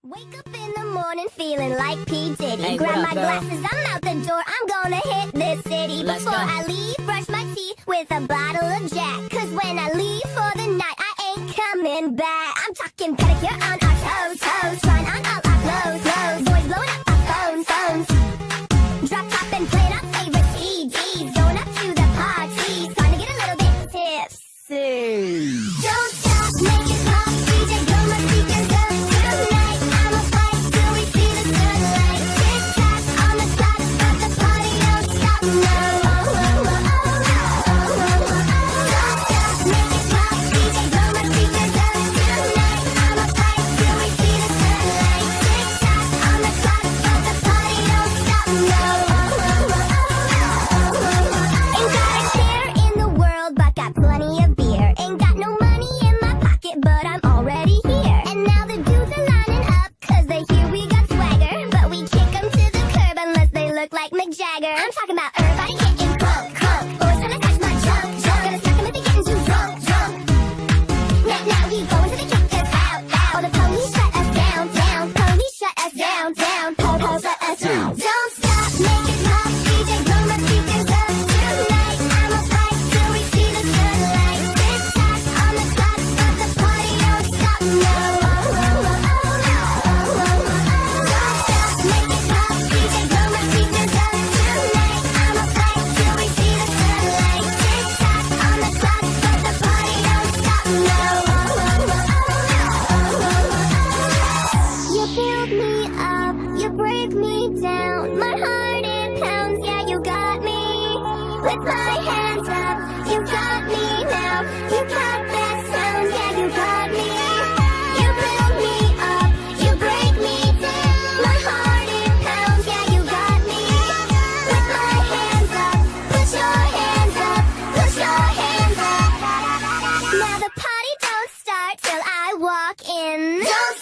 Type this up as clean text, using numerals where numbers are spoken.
Wake up in the morning feeling like P. Diddy. Hey, Grab what my up, girl? glasses, I'm out the door, I'm gonna hit this city. Let's Before go. I leave, brush my teeth with a bottle of Jack. Cause when I leave for the night, I ain't coming back. I'm talking pedicure on our toes, toes. Trying on all our clothes, clothes. Boys blowing up our phones, phones. Drop top and playing our favorite CDs. Going up to the party, trying to get a little bit tipsy. Don't stop, make it pop, DJ, blow my speakers up tonight. I'ma fight till we see the sunlight. Tick tock on the clock, but the party don't stop. No, don't stop, make it pop, DJ, blow my speakers up tonight. I'ma fight till we see the sunlight. Tick tock on the clock, but the party don't stop. No, ain't got a care in the world, but got plenty of beer. Ain't got no money in my pocket, but I'm already here. And now the dudes are lining up, cause they hear we got swagger. But we kick 'em to the curb unless they look like Mick Jagger. I'm talking about everybody getting crunk, crunk. Boys tryna catch my jump, jump. Gonna smack 'em if they getting too drunk, drunk. Now we going to the kickers out, out. Oh, the police shut us down, down. Police shut us down, down. Po-po shut us down. Don't stop, make it pop, DJ, blow my speakers up tonight. I'ma fight till we see the sunlight. Tick tock on the clock, but the party don't stop. No, don't stop, make it pop, DJ, blow my speakers up tonight. I'ma fight till we see the sunlight. Tick tock on the clock, but the party don't stop. No, you build me up, you break me down. My heart it pounds, yeah, you got me. With my hands up, you got me now. You got that sound, yeah, you got me. You build me up, you break me down. My heart it pounds, yeah, you got me. With my hands up, put your hands up, put your hands up. Now the party don't start till I walk in. Don't